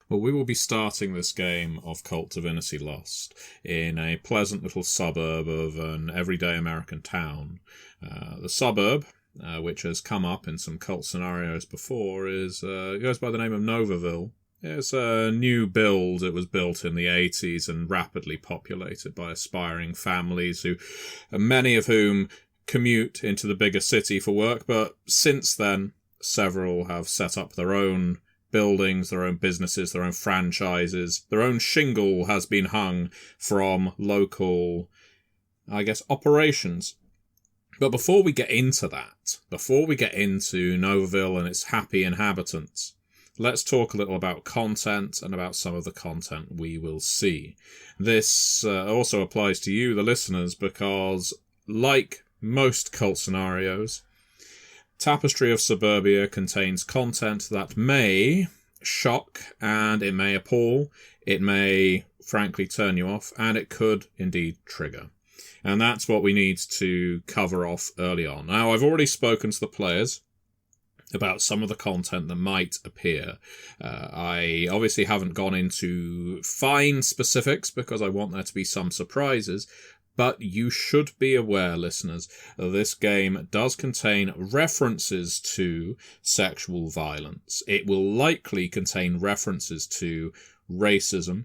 Well, we will be starting this game of KULT Divinity Lost in a pleasant little suburb of an everyday American town. The suburb, which has come up in some KULT scenarios before, goes by the name of Novaville. It's a new build. It was built in the 80s and rapidly populated by aspiring families, many of whom commute into the bigger city for work, but since then, several have set up their own buildings, their own businesses, their own franchises. Their own shingle has been hung from local, operations. But before we get into that, before we get into Novaville and its happy inhabitants, let's talk a little about content and about some of the content we will see. This also applies to you, the listeners, because like most KULT scenarios, Tapestry of Suburbia contains content that may shock and it may appall, it may frankly turn you off, and it could indeed trigger. And that's what we need to cover off early on. Now, I've already spoken to the players about some of the content that might appear. I obviously haven't gone into fine specifics because I want there to be some surprises, but you should be aware, listeners, that this game does contain references to sexual violence. It will likely contain references to racism.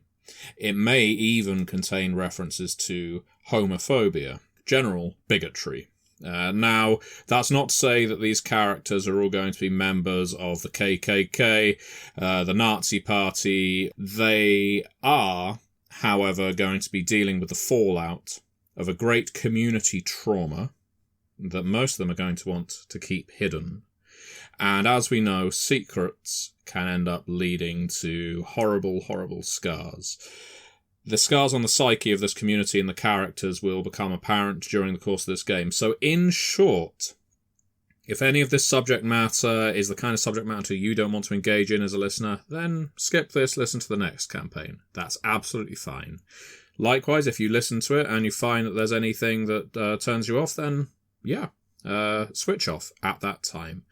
It may even contain references to homophobia, general bigotry. Now, that's not to say that these characters are all going to be members of the KKK, the Nazi Party. They are, however, going to be dealing with the fallout of a great community trauma that most of them are going to want to keep hidden. And as we know, secrets can end up leading to horrible, horrible scars. The scars on the psyche of this community and the characters will become apparent during the course of this game. So in short, if any of this subject matter is the kind of subject matter you don't want to engage in as a listener, then skip this, listen to the next campaign. That's absolutely fine. Likewise, if you listen to it and you find that there's anything that turns you off, then switch off at that time.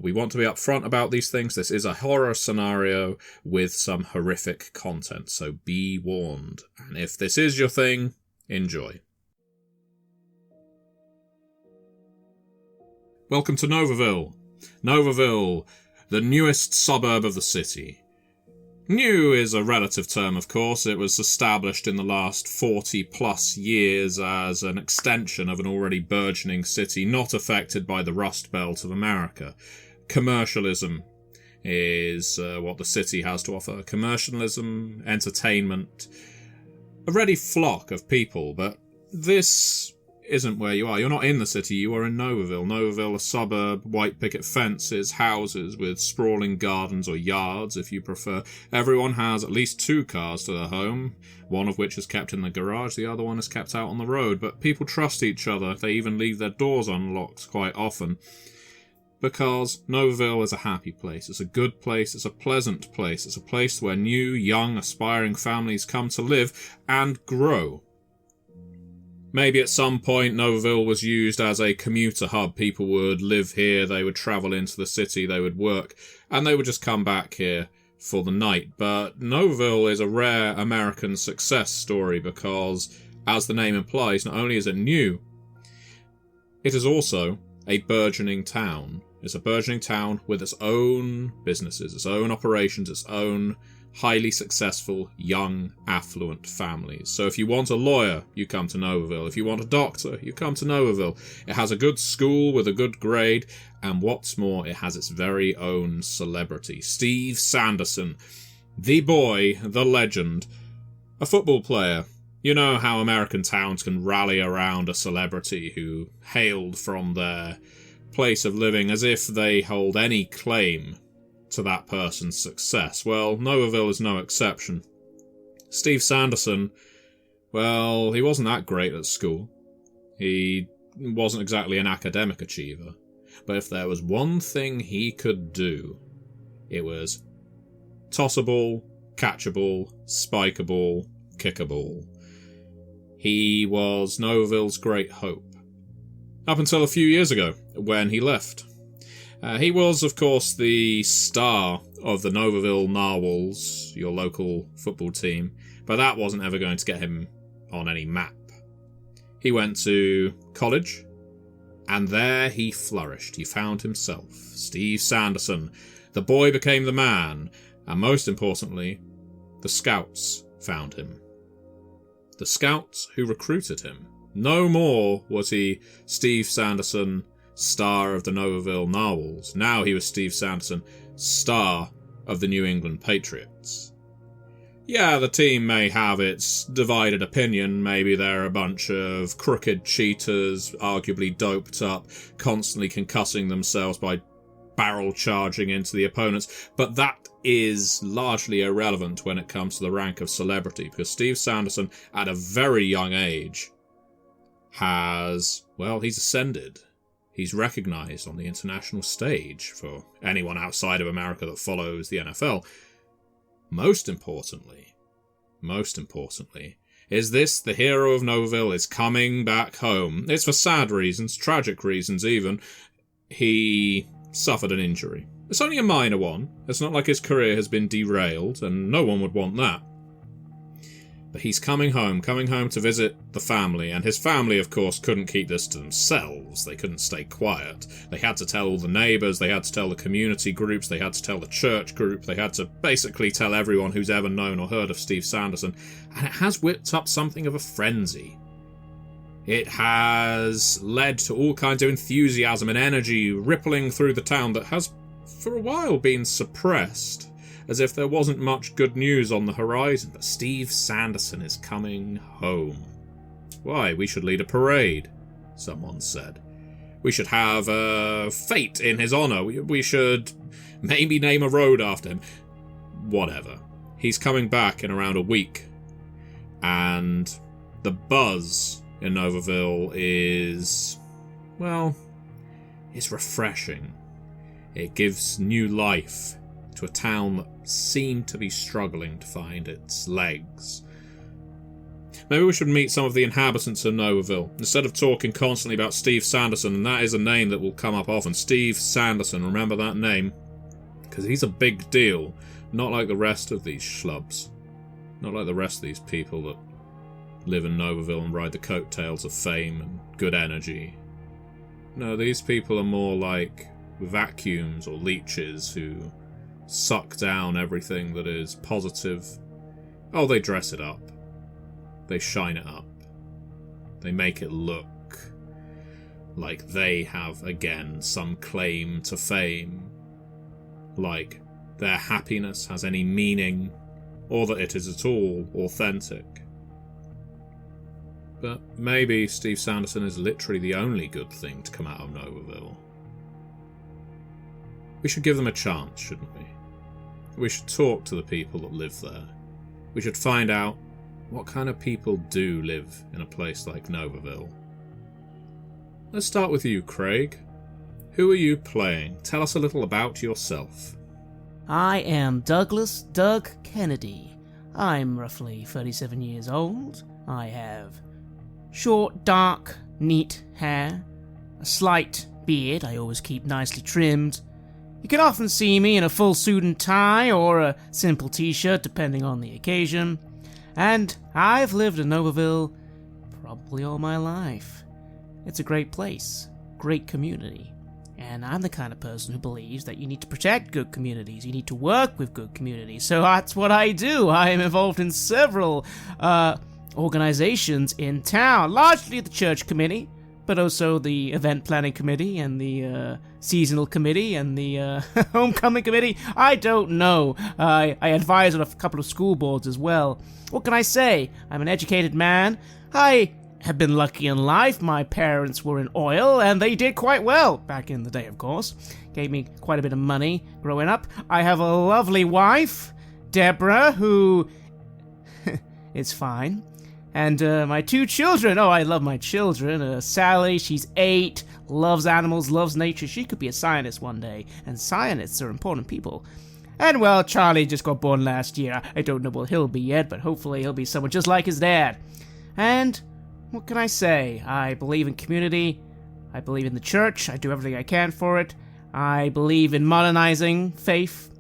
We want to be upfront about these things. This is a horror scenario with some horrific content, so be warned. And if this is your thing, enjoy. Welcome to Novaville. Novaville, the newest suburb of the city. New is a relative term, of course. It was established in the last 40-plus years as an extension of an already burgeoning city not affected by the Rust Belt of America. Commercialism is what the city has to offer. Commercialism, entertainment, a ready flock of people, but this isn't where you are. You're not in the city, you are in Novaville. Novaville, a suburb, white picket fences, houses with sprawling gardens or yards, if you prefer. Everyone has at least 2 cars to their home, one of which is kept in the garage, the other one is kept out on the road. But people trust each other. They even leave their doors unlocked quite often. Because Novaville is a happy place. It's a good place. It's a pleasant place. It's a place where new, young, aspiring families come to live and grow. Maybe at some point Novaville was used as a commuter hub. People would live here, they would travel into the city, they would work, and they would just come back here for the night. But Novaville is a rare American success story because, as the name implies, not only is it new, it is also a burgeoning town. It's a burgeoning town with its own businesses, its own operations, its own highly successful, young, affluent families. So if you want a lawyer, you come to Novaville. If you want a doctor, you come to Novaville. It has a good school with a good grade, and what's more, it has its very own celebrity. Steve Sanderson, the boy, the legend, a football player. You know how American towns can rally around a celebrity who hailed from their place of living as if they hold any claim to that person's success. Well, Novaville is no exception. Steve Sanderson, well, he wasn't that great at school. He wasn't exactly an academic achiever. But if there was one thing he could do, it was toss a ball, catch a ball, spike a ball, kick a ball. He was Novaville's great hope. Up until a few years ago, when he left. He was, of course, the star of the Novaville Narwhals, your local football team, but that wasn't ever going to get him on any map. He went to college, and there he flourished. He found himself. Steve Sanderson. The boy became the man, and most importantly, the Scouts found him. The Scouts who recruited him. No more was he Steve Sanderson, star of the Novaville Narwhals. Now he was Steve Sanderson, star of the New England Patriots. Yeah, the team may have its divided opinion. Maybe they're a bunch of crooked cheaters, arguably doped up, constantly concussing themselves by barrel charging into the opponents. But that is largely irrelevant when it comes to the rank of celebrity, because Steve Sanderson, at a very young age, he's ascended. He's recognised on the international stage for anyone outside of America that follows the NFL. Most importantly, is this the hero of Novaville is coming back home. It's for sad reasons, tragic reasons even. He suffered an injury. It's only a minor one. It's not like his career has been derailed, and no one would want that. But he's coming home to visit the family, and his family, of course, couldn't keep this to themselves. They couldn't stay quiet. They had to tell all the neighbours, they had to tell the community groups, they had to tell the church group, they had to basically tell everyone who's ever known or heard of Steve Sanderson, and it has whipped up something of a frenzy. It has led to all kinds of enthusiasm and energy rippling through the town that has, for a while, been suppressed, as if there wasn't much good news on the horizon. But Steve Sanderson is coming home. Why, we should lead a parade, someone said. We should have a fete in his honour. We should maybe name a road after him. Whatever. He's coming back in around a week. And the buzz in Novaville is, it's refreshing. It gives new life to a town that seemed to be struggling to find its legs. Maybe we should meet some of the inhabitants of Novaville, instead of talking constantly about Steve Sanderson, and that is a name that will come up often. Steve Sanderson, remember that name? Because he's a big deal, not like the rest of these schlubs. Not like the rest of these people that live in Novaville and ride the coattails of fame and good energy. No, these people are more like vacuums or leeches who suck down everything that is positive. Oh, they dress it up. They shine it up. They make it look like they have, again, some claim to fame. Like their happiness has any meaning, or that it is at all authentic. But maybe Steve Sanderson is literally the only good thing to come out of Novaville. We should give them a chance, shouldn't we? We should talk to the people that live there. We should find out what kind of people do live in a place like Novaville. Let's start with you, Craig. Who are you playing? Tell us a little about yourself. I am Douglas Doug Kennedy. I'm roughly 37 years old. I have short, dark, neat hair, a slight beard I always keep nicely trimmed. You can often see me in a full suit and tie or a simple t-shirt depending on the occasion. And I've lived in Novaville probably all my life. It's a great place, great community. And I'm the kind of person who believes that you need to protect good communities, you need to work with good communities. So that's what I do. I am involved in several organizations in town, largely the church committee, but also the event planning committee and the seasonal committee and the homecoming committee. I don't know. I advise on a couple of school boards as well. What can I say? I'm an educated man. I have been lucky in life. My parents were in oil, and they did quite well back in the day, of course. Gave me quite a bit of money growing up. I have a lovely wife, Deborah, who is fine. And my two children. Oh, I love my children. Sally, she's 8, loves animals, loves nature. She could be a scientist one day, and scientists are important people. And, well, Charlie just got born last year. I don't know what he'll be yet, but hopefully he'll be someone just like his dad. And what can I say? I believe in community. I believe in the church. I do everything I can for it. I believe in modernizing faith.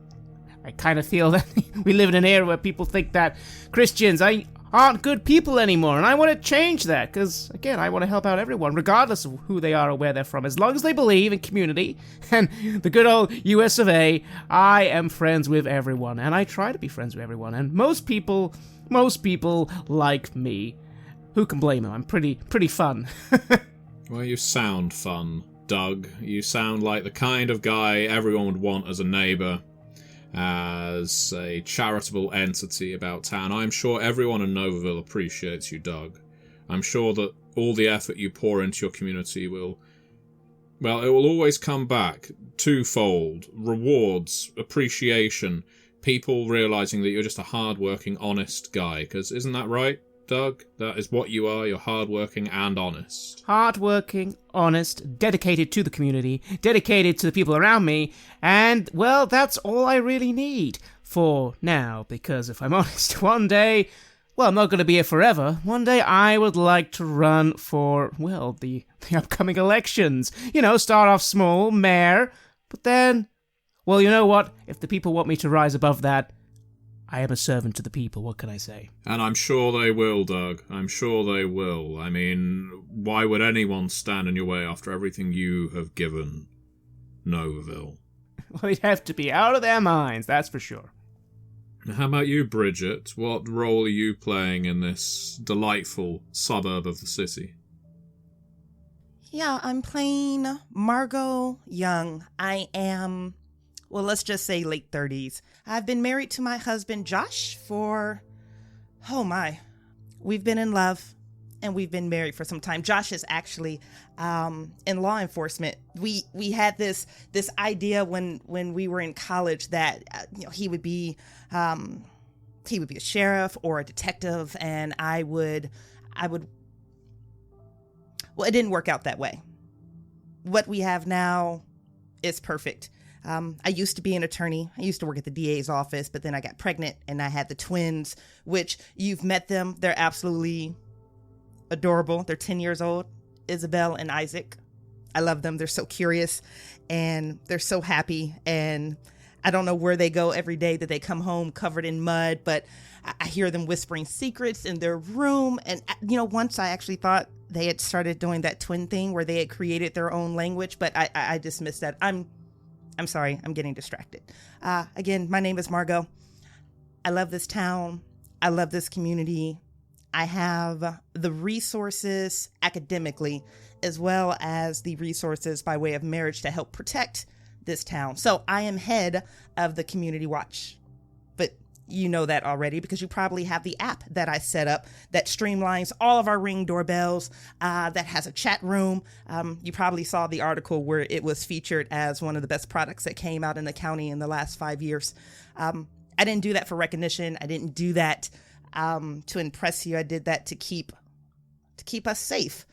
I kind of feel that we live in an era where people think that Christians aren't good people anymore, and I want to change that, because, again, I want to help out everyone, regardless of who they are or where they're from. As long as they believe in community and the good old US of A, I am friends with everyone, and I try to be friends with everyone, and most people like me. Who can blame them? I'm pretty fun. Well, you sound fun, Doug. You sound like the kind of guy everyone would want as a neighbour, as a charitable entity about town. I'm sure everyone in Novaville appreciates you, Doug. I'm sure that all the effort you pour into your community will always come back twofold. Rewards, appreciation, people realising that you're just a hard-working, honest guy. Because isn't that right, Doug? That is what you are. You're hard-working and honest. Hard-working, honest, dedicated to the community, dedicated to the people around me, and, well, that's all I really need for now, because if I'm honest, one day, well, I'm not going to be here forever. One day I would like to run for, well, the upcoming elections. You know, start off small, mayor, but then, well, you know what? If the people want me to rise above that, I am a servant to the people, what can I say? And I'm sure they will, Doug. I'm sure they will. I mean, why would anyone stand in your way after everything you have given Novaville? Well, they'd have to be out of their minds, that's for sure. How about you, Bridgett? What role are you playing in this delightful suburb of the city? Yeah, I'm playing Margo Young. I am, well, let's just say late 30s. I've been married to my husband, Josh, for, we've been in love and we've been married for some time. Josh is actually in law enforcement. We had this idea when we were in college that he would be a sheriff or a detective, and I would. Well, it didn't work out that way. What we have now is perfect. I used to be an attorney. I used to work at the DA's office, but then I got pregnant and I had the twins, which you've met them. They're absolutely adorable. They're 10 years old, Isabel and Isaac. I love them. They're so curious and they're so happy. And I don't know where they go every day that they come home covered in mud, but I hear them whispering secrets in their room. And, once I actually thought they had started doing that twin thing where they had created their own language, but I dismissed that. I'm sorry, I'm getting distracted. Again, my name is Margo. I love this town. I love this community. I have the resources academically, as well as the resources by way of marriage to help protect this town. So I am head of the community watch. But you know that already because you probably have the app that I set up that streamlines all of our Ring doorbells, that has a chat room. You probably saw the article where it was featured as one of the best products that came out in the county in the last 5 years. I didn't do that for recognition. I didn't do that to impress you. I did that to keep us safe.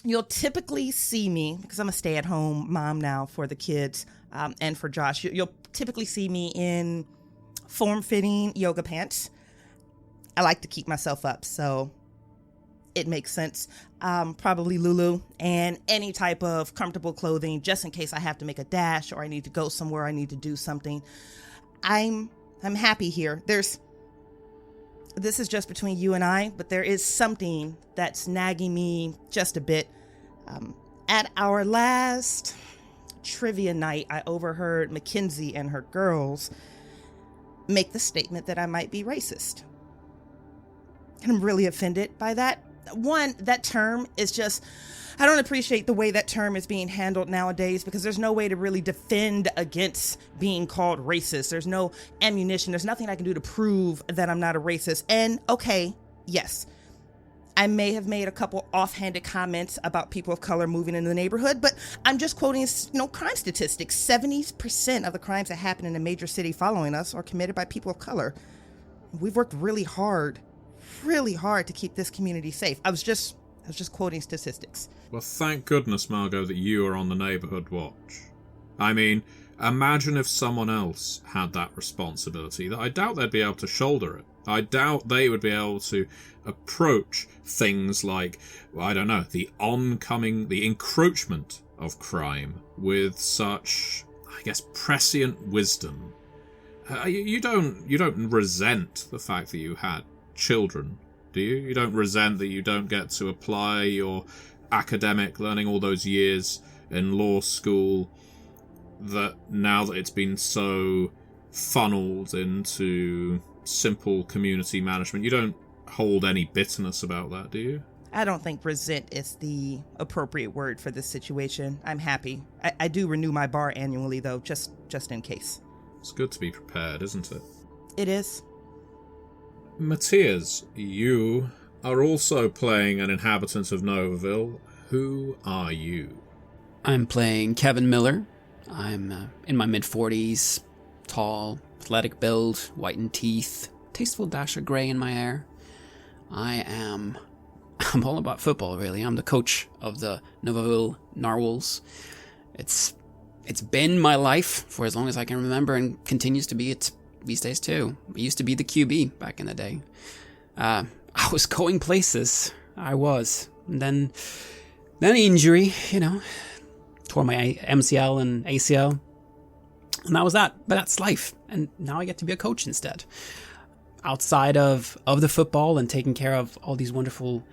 You'll typically see me, because I'm a stay-at-home mom now for the kids and for Josh, you'll typically see me in form-fitting yoga pants. I like to keep myself up, so it makes sense. Probably Lulu and any type of comfortable clothing, just in case I have to make a dash or I need to go somewhere, I need to do something. I'm happy here. This is just between you and I, but there is something that's nagging me just a bit. At our last trivia night, I overheard Mackenzie and her girls make the statement that I might be racist. And I'm really offended by that. One, that term is just, I don't appreciate the way that term is being handled nowadays, because there's no way to really defend against being called racist. There's no ammunition. There's nothing I can do to prove that I'm not a racist. And okay, yes, I may have made a couple offhanded comments about people of color moving into the neighborhood, but I'm just quoting, crime statistics. 70% of the crimes that happen in a major city following us are committed by people of color. We've worked really hard to keep this community safe. I was just quoting statistics. Well, thank goodness, Margo, that you are on the neighbourhood watch. I mean, imagine if someone else had that responsibility. I doubt they'd be able to shoulder it. I doubt they would be able to approach things like, the encroachment of crime with such, prescient wisdom You don't resent the fact that you had children, do you? You don't resent that you don't get to apply your academic learning, all those years in law school, that now that it's been so funneled into simple community management, you don't hold any bitterness about that, do you? I don't think resent is the appropriate word for this situation. I'm happy. I do renew my bar annually, though, just in case. It's good to be prepared, isn't it? It is. Matthias, you are also playing an inhabitant of Novaville. Who are you? I'm playing Kevin Miller. I'm in my mid-40s, tall, athletic build, whitened teeth, tasteful dash of grey in my hair. I'm all about football, really. I'm the coach of the Novaville Narwhals. It's been my life for as long as I can remember, and continues to be it these days too. I used to be the QB back in the day. I was going places. I was. And then injury, tore my MCL and ACL. And that was that. But that's life. And now I get to be a coach instead. Outside of the football and taking care of all these wonderful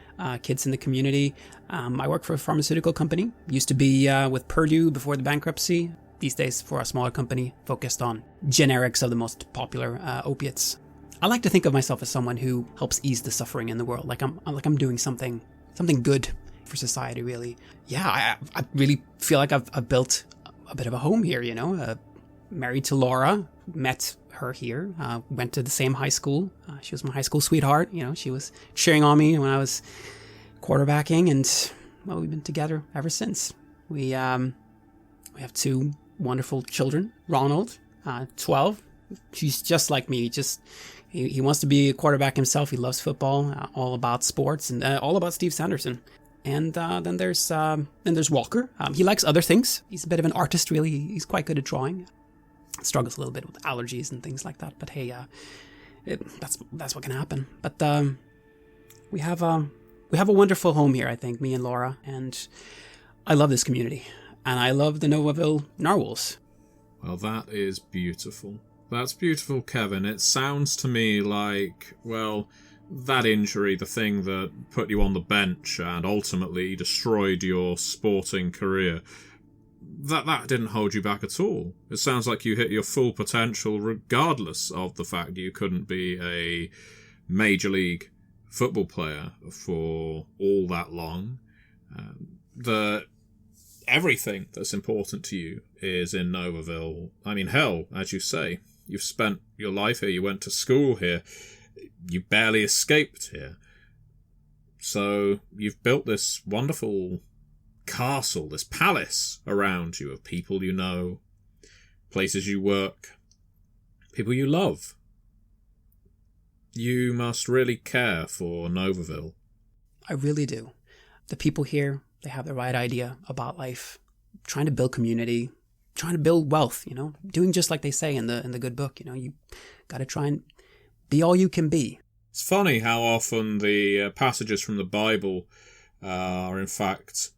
kids in the community, I work for a pharmaceutical company. Used to be with Purdue before the bankruptcy. These days for a smaller company focused on generics of the most popular opiates. I like to think of myself as someone who helps ease the suffering in the world. Like I'm doing something good for society, really. Yeah, I really feel like I've built a bit of a home here, married to Laura, met her here, went to the same high school. She was my high school sweetheart. She was cheering on me when I was quarterbacking, and well, we've been together ever since. We have 2 wonderful children. Ronald, 12. He's just like me. He wants to be a quarterback himself. He loves football, all about sports, and all about Steve Sanderson. And then there's Walker. He likes other things. He's a bit of an artist, really. He's quite good at drawing. Struggles a little bit with allergies and things like that. But hey, that's what can happen. But we have a wonderful home here, I think, me and Laura. And I love this community. And I love the Novaville Narwhals. Well, that is beautiful. That's beautiful, Kevin. It sounds to me like, well, that injury, the thing that put you on the bench and ultimately destroyed your sporting career, that didn't hold you back at all. It sounds like you hit your full potential regardless of the fact you couldn't be a major league football player for all that long. Everything that's important to you is in Novaville. I mean, hell, as you say, you've spent your life here, you went to school here, you barely escaped here. So you've built this wonderful castle, this palace around you of people you know, places you work, people you love. You must really care for Novaville. I really do. The people here, they have the right idea about life, trying to build community, trying to build wealth, doing just like they say in the good book, you got to try and be all you can be. It's funny how often the passages from the Bible are in fact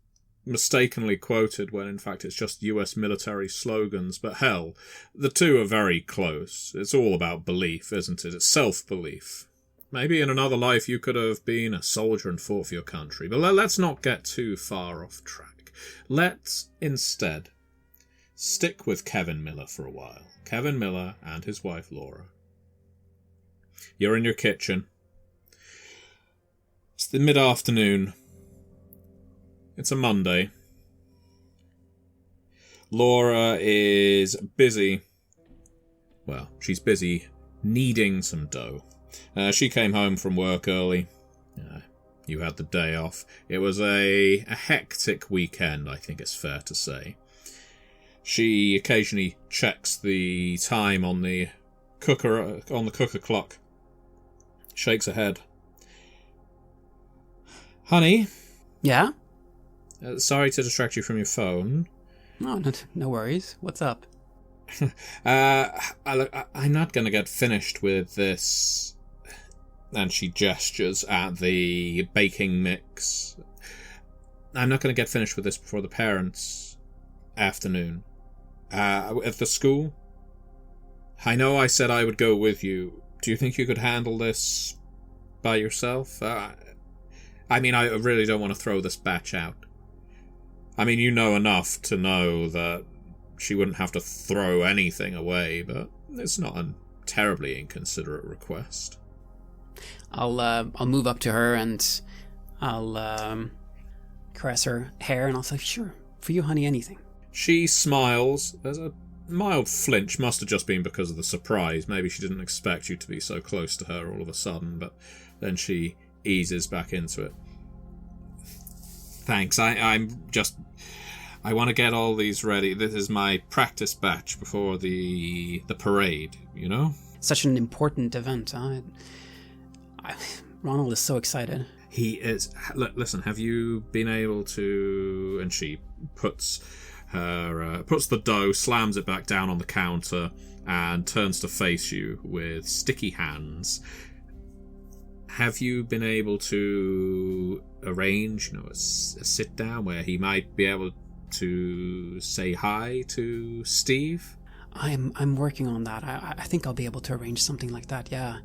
mistakenly quoted when in fact it's just US military slogans. But hell, the two are very close. It's all about belief, isn't it? It's self-belief. Maybe in another life you could have been a soldier and fought for your country. But let's not get too far off track. Let's instead stick with Kevin Miller for a while. Kevin Miller and his wife Laura. You're in your kitchen. It's the mid-afternoon. It's a Monday. Laura is busy. Well, she's busy kneading some dough. She came home from work early. You had the day off. It was a hectic weekend, I think it's fair to say. She occasionally checks the time on the cooker clock. Shakes her head. Honey? Yeah? Sorry to distract you from your phone. Oh, no worries. What's up? I'm not going to get finished with this. And she gestures at the baking mix. I'm not going to get finished with this before the parents' afternoon. At the school. I know I said I would go with you. Do you think you could handle this by yourself? I mean, I really don't want to throw this batch out. I mean, you know enough to know that she wouldn't have to throw anything away, but it's not a terribly inconsiderate request. I'll move up to her and I'll caress her hair and I'll say, sure, for you, honey, anything. She smiles. There's a mild flinch, must have just been because of the surprise. Maybe she didn't expect you to be so close to her all of a sudden, but then she eases back into it. Thanks, I want to get all these ready. This is my practice batch before the parade, you know? Such an important event. Ronald is so excited. He is. Listen, have you been able to... And she puts the dough, slams it back down on the counter, and turns to face you with sticky hands. Have you been able to arrange, a sit down where he might be able to say hi to Steve? I'm working on that. I think I'll be able to arrange something like that. Yeah,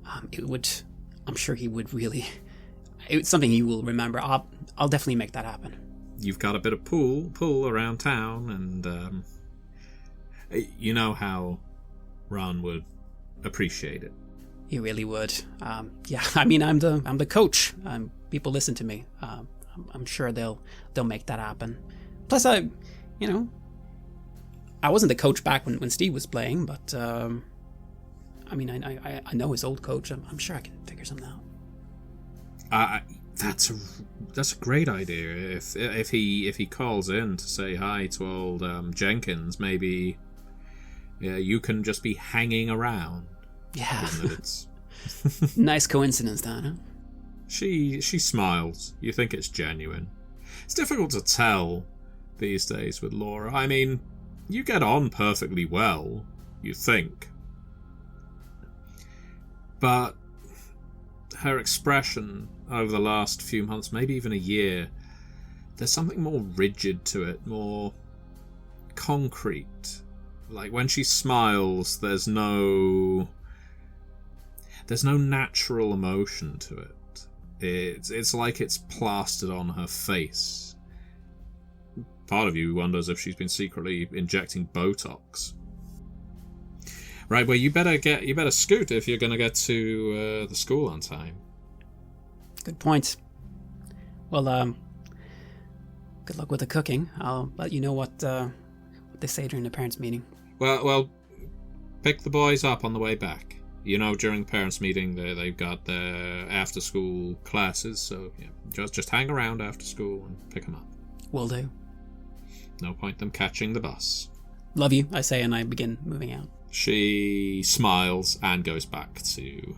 I'm sure he would really. It's something he will remember. I'll definitely make that happen. You've got a bit of pull around town, and you know how Ron would appreciate it. He really would. Yeah, I mean, I'm the coach. People listen to me. I'm sure they'll make that happen. Plus, I wasn't the coach back when Steve was playing, but I mean, I know his old coach. I'm sure I can figure something out. That's a great idea. If he calls in to say hi to old Jenkins, maybe you can just be hanging around. Yeah. It's nice coincidence, that, huh? She smiles. You think it's genuine. It's difficult to tell these days with Laura. I mean, you get on perfectly well, you think. But her expression over the last few months, maybe even a year, there's something more rigid to it, more concrete. Like when she smiles, there's no natural emotion to it. It's like it's plastered on her face. Part of you wonders if she's been secretly injecting Botox. Right, well, you better scoot if you're going to get to the school on time. Good point. Well, good luck with the cooking. I'll let you know what they say during the parents' meeting. Well, pick the boys up on the way back. You know, during the parents' meeting, they've got their after-school classes, so yeah, just hang around after school and pick them up. Will do. No point them catching the bus. Love you, I say, and I begin moving out. She smiles and goes back to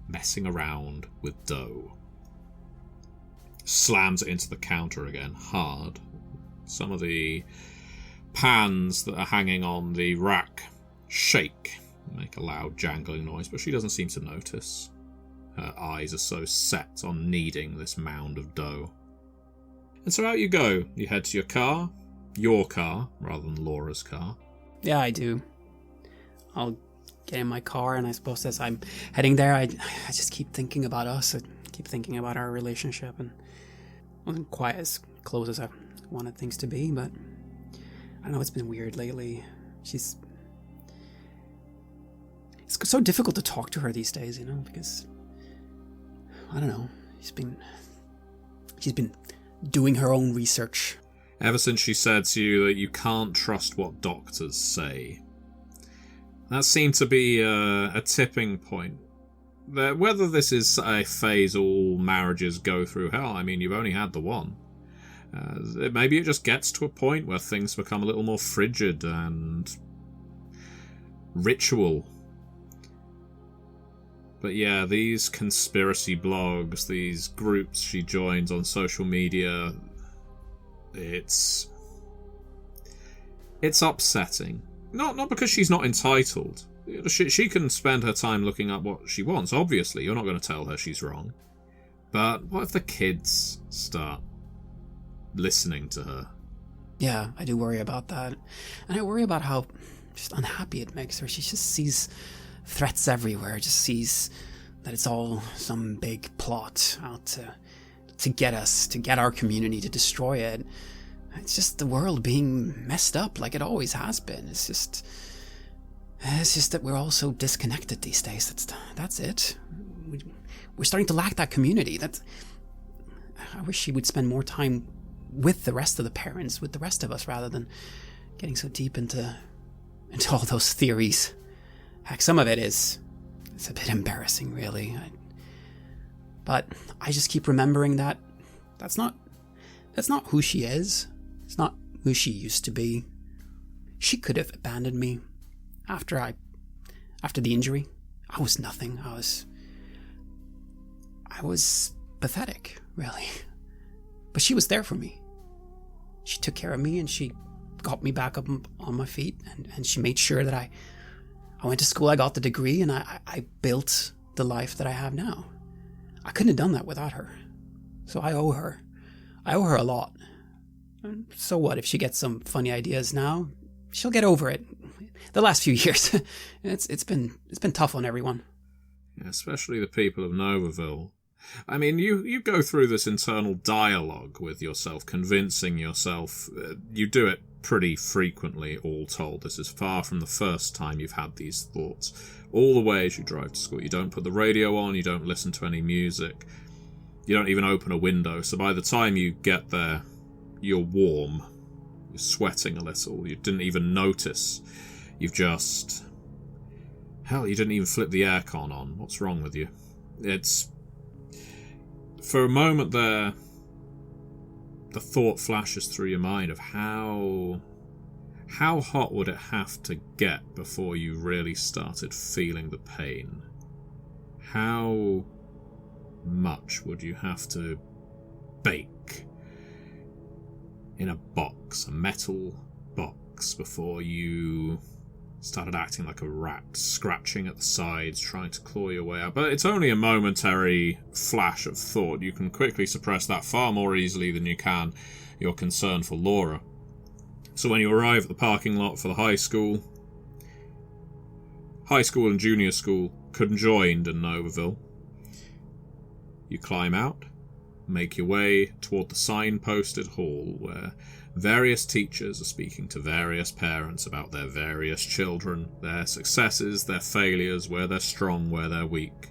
messing around with dough. Slams it into the counter again, hard. Some of the pans that are hanging on the rack shake, make a loud jangling noise, but she doesn't seem to notice. Her eyes are so set on kneading this mound of dough. And so out you go. You head to your car, rather than Laura's car. Yeah, I do. I'll get in my car, and I suppose as I'm heading there, I just keep thinking about us. I keep thinking about our relationship, and I wasn't quite as close as I wanted things to be, but I don't know, it's been weird lately. It's so difficult to talk to her these days, because I don't know. She's been doing her own research. Ever since she said to you that you can't trust what doctors say. That seemed to be a tipping point. Whether this is a phase all marriages go through hell, I mean, you've only had the one. Maybe it just gets to a point where things become a little more frigid and ritual. But yeah, these conspiracy blogs, these groups she joins on social media, it's upsetting. Not because she's not entitled. She can spend her time looking up what she wants. Obviously, you're not going to tell her she's wrong. But what if the kids start listening to her? Yeah, I do worry about that. And I worry about how just unhappy it makes her. She just sees threats everywhere, just sees that it's all some big plot out to get us, to get our community, to destroy it. It's just the world being messed up like it always has been. It's just that we're all so disconnected these days. That's it. We're starting to lack that community. I wish she would spend more time with the rest of the parents, with the rest of us, rather than getting so deep into all those theories. Heck, some of it's a bit embarrassing, really. But I just keep remembering that that's not who she is. It's not who she used to be. She could have abandoned me after the injury. I was nothing. I was pathetic, really. But she was there for me. She took care of me, and she got me back up on my feet, and she made sure that I went to school, I got the degree, and I built the life that I have now. I couldn't have done that without her. So I owe her. I owe her a lot. And so what if she gets some funny ideas now? She'll get over it. The last few years, it's been tough on everyone. Yeah, especially the people of Novaville. I mean, you go through this internal dialogue with yourself, convincing yourself. You do it pretty frequently, all told. This is far from the first time you've had these thoughts. All the way as you drive to school. You don't put the radio on, you don't listen to any music. You don't even open a window. So by the time you get there, you're warm. You're sweating a little. You didn't even notice. You've just... Hell, you didn't even flip the aircon on. What's wrong with you? It's... For a moment there, the thought flashes through your mind of how hot would it have to get before you really started feeling the pain? How much would you have to bake in a box, a metal box, before you started acting like a rat, scratching at the sides, trying to claw your way out? But it's only a momentary flash of thought. You can quickly suppress that far more easily than you can your concern for Laura. So when you arrive at the parking lot for the high school and junior school conjoined in Novaville, you climb out, make your way toward the sign-posted hall where various teachers are speaking to various parents about their various children, their successes, their failures, where they're strong, where they're weak.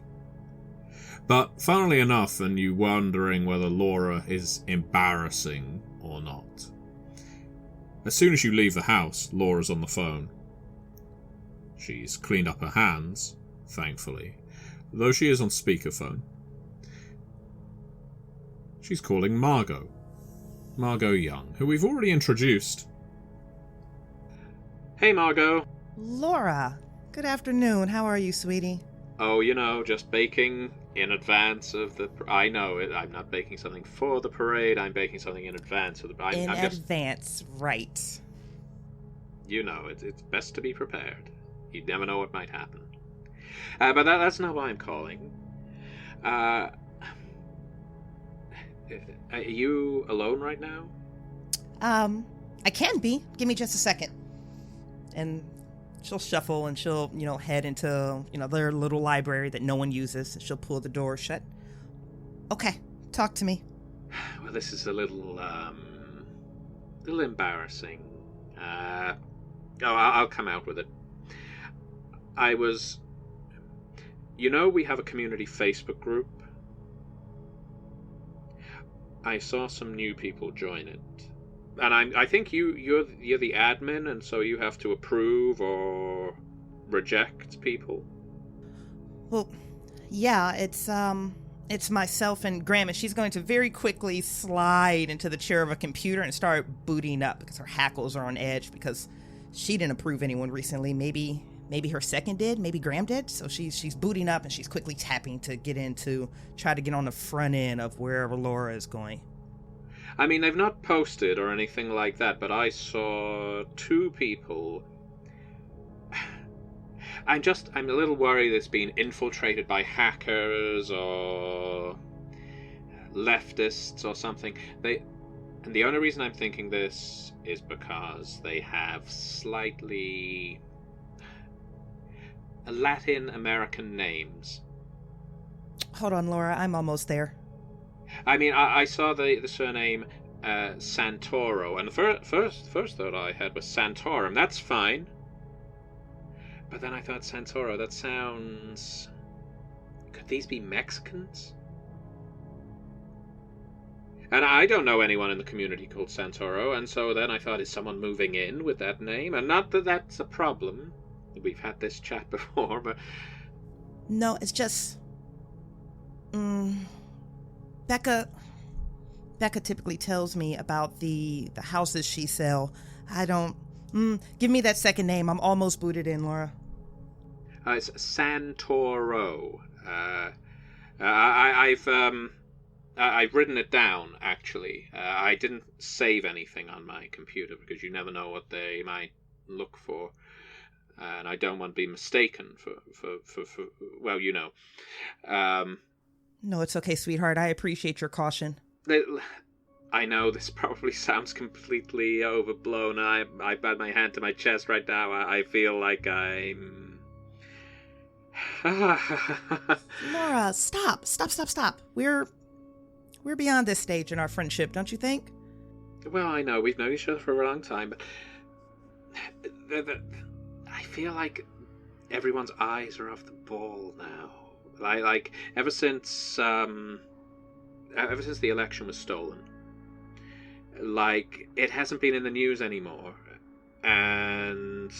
But funnily enough, and you wondering whether Laura is embarrassing or not, as soon as you leave the house, Laura's on the phone. She's cleaned up her hands, thankfully, though she is on speakerphone. She's calling Margo. Margo Young, who we've already introduced. Hey, Margo. Laura, good afternoon. How are you, sweetie? Oh, just baking in advance of the... I know it. I'm not baking something for the parade. I'm baking something in advance of the... advance, right. It's best to be prepared. You never know what might happen. But that's not why I'm calling. Are you alone right now? I can be. Give me just a second. And she'll shuffle and she'll, head into, their little library that no one uses. And she'll pull the door shut. Okay, talk to me. Well, this is a little embarrassing. I'll come out with it. We have a community Facebook group. I saw some new people join it, and I think you're the admin, and so you have to approve or reject people. Well, yeah, it's myself and Graham, and she's going to very quickly slide into the chair of a computer and start booting up because her hackles are on edge because she didn't approve anyone recently. Maybe her second did, maybe Graham did. So she's booting up and she's quickly tapping to try to get on the front end of wherever Laura is going. I mean, they've not posted or anything like that, but I saw 2 people. I'm a little worried it's been infiltrated by hackers or leftists or something. And the only reason I'm thinking this is because they have slightly Latin American names. Hold on, Laura. I'm almost there. I mean, I saw the surname Santoro, and the first thought I had was Santorum. That's fine. But then I thought Santoro, that sounds... Could these be Mexicans? And I don't know anyone in the community called Santoro, and so then I thought, is someone moving in with that name? And not that that's a problem. We've had this chat before, but... No, it's just... Becca typically tells me about the houses she sell. I don't... give me that second name. I'm almost booted in, Laura. It's Santoro. I've written it down, actually. I didn't save anything on my computer because you never know what they might look for. And I don't want to be mistaken for well, you know. No, it's okay, sweetheart. I appreciate your caution. I know this probably sounds completely overblown. I've had my hand to my chest right now. I feel like I'm... Laura, stop. We're beyond this stage in our friendship, don't you think? Well, I know we've known each other for a long time, but I feel like everyone's eyes are off the ball now. Like ever since the election was stolen, like it hasn't been in the news anymore, and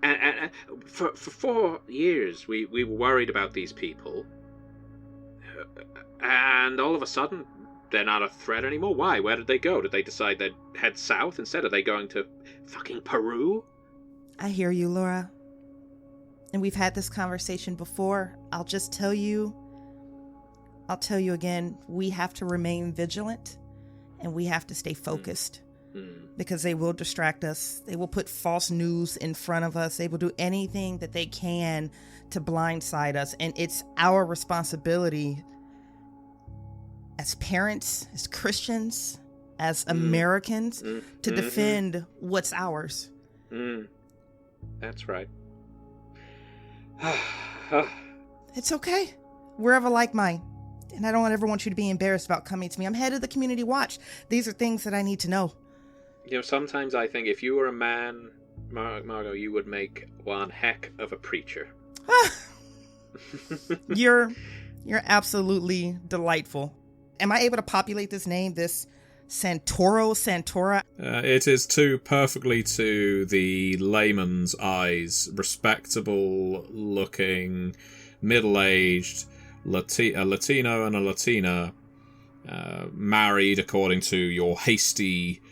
and for 4 years we were worried about these people, and all of a sudden they're not a threat anymore. Why? Where did they go? Did they decide they'd head south instead? Are they going to fucking Peru? I hear you, Laura. And we've had this conversation before. I'll tell you again, we have to remain vigilant and we have to stay focused because they will distract us. They will put false news in front of us. They will do anything that they can to blindside us. And it's our responsibility as parents, as Christians, as Americans to defend what's ours. That's right. It's okay. We're of a like mind. And I don't ever want you to be embarrassed about coming to me. I'm head of the community watch. These are things that I need to know. You know, sometimes I think if you were a man, Margo, you would make one heck of a preacher. You're absolutely delightful. Am I able to populate this name, this Santora? It is too perfectly to the layman's eyes, respectable-looking, middle-aged a Latino and a Latina, married according to your hasty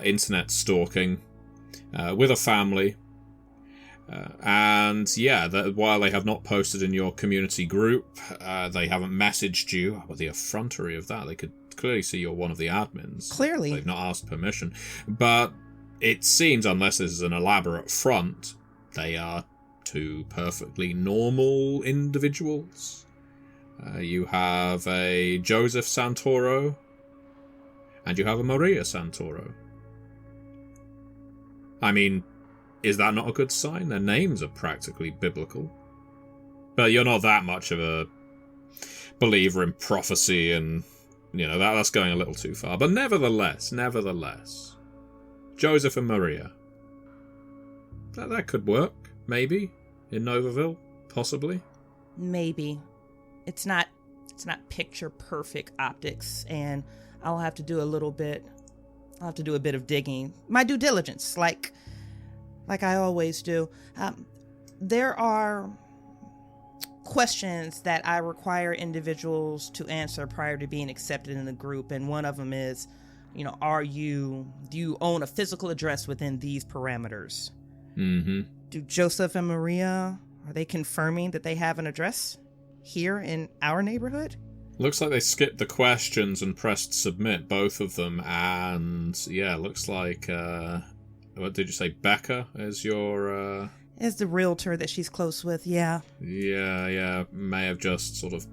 internet stalking, with a family. And yeah, while they have not posted in your community group, they haven't messaged you. Well, the effrontery of that, they could clearly see you're one of the admins. Clearly. They've not asked permission. But it seems, unless this is an elaborate front, they are two perfectly normal individuals. You have a Joseph Santoro, and you have a Maria Santoro. I mean, is that not a good sign? Their names are practically biblical. But you're not that much of a believer in prophecy, and, you know, that's going a little too far. But nevertheless, Joseph and Maria. That could work, maybe, in Novaville, possibly. Maybe. It's not picture perfect optics, and I'll have to do a bit of digging. My due diligence, like I always do. There are questions that I require individuals to answer prior to being accepted in the group, and one of them is, you know, do you own a physical address within these parameters? Mm-hmm. Do Joseph and Maria, are they confirming that they have an address here in our neighborhood? Looks like they skipped the questions and pressed submit, both of them, and yeah, looks like what did you say, Becca is your is the realtor that she's close with. Yeah, may have just sort of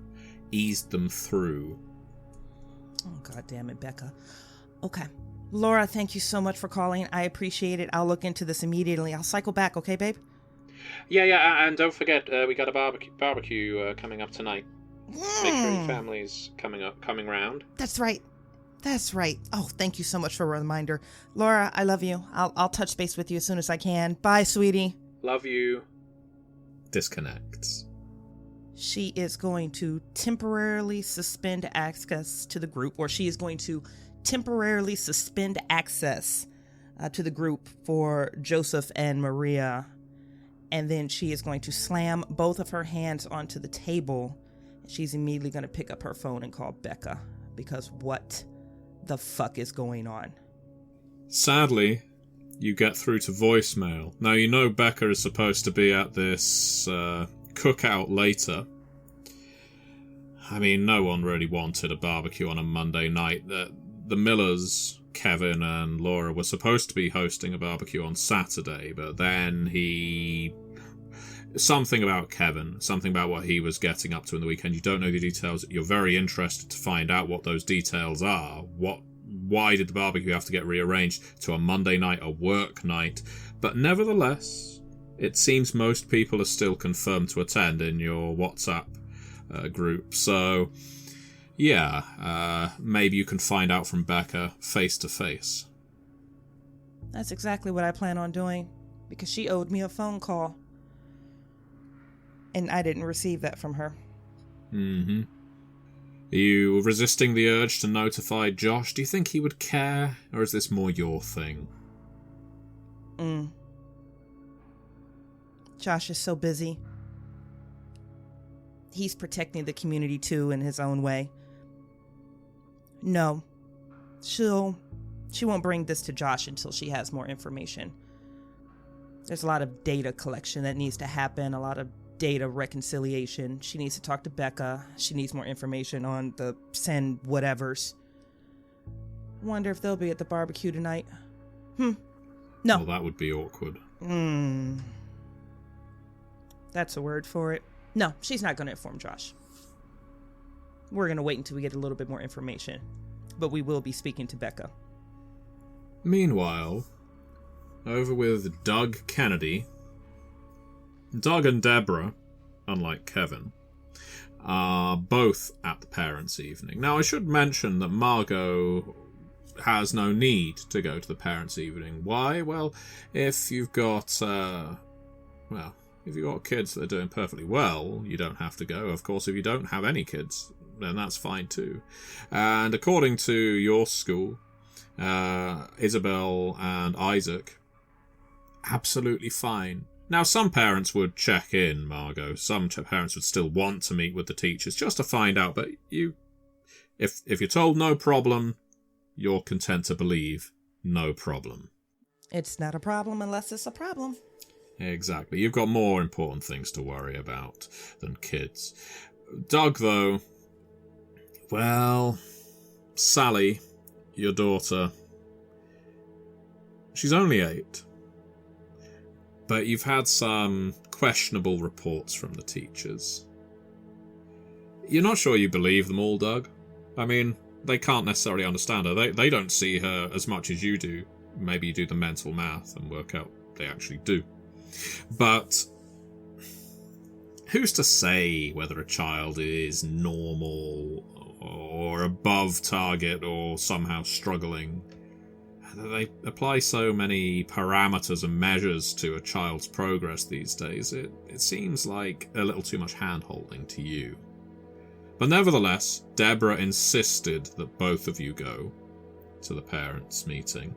eased them through. Oh, god damn it, Becca. Okay, Laura, thank you so much for calling. I appreciate it. I'll look into this immediately. I'll cycle back, okay, babe? Yeah, and don't forget, we got a barbecue coming up tonight. Make sure your family's coming round. That's right. Oh, thank you so much for a reminder. Laura, I love you. I'll touch base with you as soon as I can. Bye, sweetie. Love you. Disconnects. She is going to temporarily suspend access to the group, or she is going to temporarily suspend access to the group for Joseph and Maria. And then she is going to slam both of her hands onto the table. She's immediately going to pick up her phone and call Becca, because what the fuck is going on? Sadly, you get through to voicemail. Now, you know Becca is supposed to be at this cookout later. I mean, no one really wanted a barbecue on a Monday night. The Millers, Kevin and Laura, were supposed to be hosting a barbecue on Saturday, but then something about Kevin, something about what he was getting up to in the weekend. You don't know the details. You're very interested to find out what those details are. Why did the barbecue have to get rearranged to a Monday night, a work night? But nevertheless, it seems most people are still confirmed to attend in your WhatsApp group. So, yeah, maybe you can find out from Becca face to face. That's exactly what I plan on doing, because she owed me a phone call. And I didn't receive that from her. Mm-hmm. Are you resisting the urge to notify Josh? Do you think he would care? Or is this more your thing? Josh is so busy. He's protecting the community too in his own way. No. She won't bring this to Josh until she has more information. There's a lot of data collection that needs to happen, a lot of data reconciliation. She needs to talk to Becca. She needs more information on the send whatevers. Wonder if they'll be at the barbecue tonight. No. Well, that would be awkward. That's a word for it. No, she's not going to inform Josh. We're going to wait until we get a little bit more information. But we will be speaking to Becca. Meanwhile, over with Doug Kennedy. Doug and Deborah, unlike Kevin, are both at the parents' evening. Now, I should mention that Margo has no need to go to the parents' evening. Why? Well, if you've got kids that are doing perfectly well, you don't have to go. Of course, if you don't have any kids, then that's fine too. And according to your school, Isabel and Isaac, absolutely fine. Now, some parents would check in, Margo. Some parents would still want to meet with the teachers just to find out. But if you're told no problem, you're content to believe no problem. It's not a problem unless it's a problem. Exactly. You've got more important things to worry about than kids. Doug, though, well, Sally, your daughter, she's only 8. But you've had some questionable reports from the teachers. You're not sure you believe them all, Doug. I mean, they can't necessarily understand her. They don't see her as much as you do. Maybe you do the mental math and work out they actually do. But who's to say whether a child is normal or above target or somehow struggling? They apply so many parameters and measures to a child's progress these days. It seems like a little too much hand-holding to you. But nevertheless, Deborah insisted that both of you go to the parents' meeting.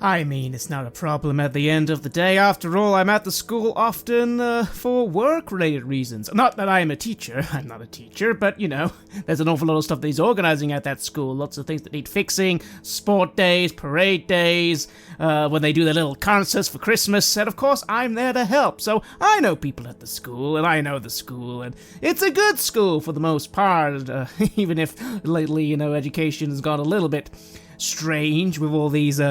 I mean, it's not a problem at the end of the day. After all, I'm at the school often for work-related reasons. Not that I'm a teacher. I'm not a teacher, but, you know, there's an awful lot of stuff that he's organizing at that school. Lots of things that need fixing. Sport days, parade days, when they do their little concerts for Christmas. And, of course, I'm there to help. So I know people at the school, and I know the school. And it's a good school for the most part, even if lately, you know, education has gone a little bit strange with all these,